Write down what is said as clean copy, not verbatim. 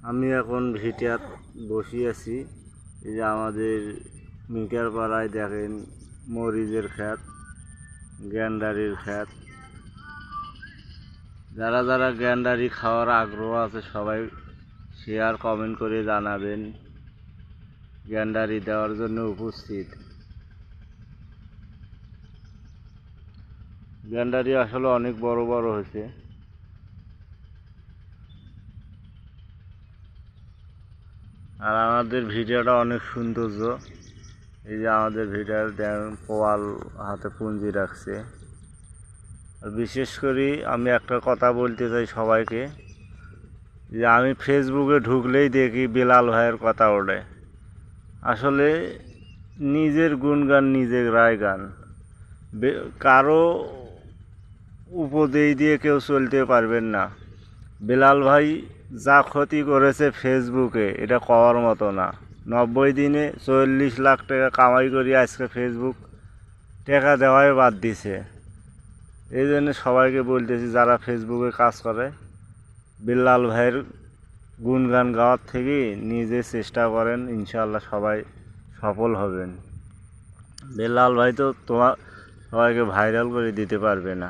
আমি এখন ভিটিয়াত বসে আছি। এই যে আমাদের মিটার পাড়ায় দেখেন মরিচের ক্ষেত, গ্যান্ডারির ক্ষেত। যারা যারা গ্যান্ডারি খাওয়ার আগ্রহ আছে সবাই শেয়ার কমেন্ট করে জানাবেন। গ্যান্ডারি দেওয়ার জন্য উপস্থিত। গ্যান্ডারি আসলে অনেক বড় বড় হয়েছে। আর আমাদের ভিডিওটা অনেক সৌন্দর্য। এই যে আমাদের ভিডিওর পোয়াল হাতে পুঁজি রাখছে। আর বিশেষ করে আমি একটা কথা বলতে চাই সবাইকে, যে আমি ফেসবুকে ঢুকলেই দেখি বেলাল ভাইয়ের কথা ওঠে। আসলে নিজের গুণগান নিজের রায় গান, কারো উপদেশ দিয়ে কেউ চলতে পারবেন না। বেলাল ভাই যা ক্ষতি করেছে ফেসবুকে এটা কওয়ার মতো না। 90 দিনে 40 লাখ টাকা কামাই করি আজকে ফেসবুক টাকা দেওয়াই বাদ দিছে। এই জন্য সবাইকে বলতেছি যারা ফেসবুকে কাজ করে বেলাল ভাইয়ের গুণগান গাওয়ার থেকে নিজে চেষ্টা করেন, ইনশাআল্লাহ সবাই সফল হবেন। বেলাল ভাই তো সবাইকে ভাইরাল করে দিতে পারবে না।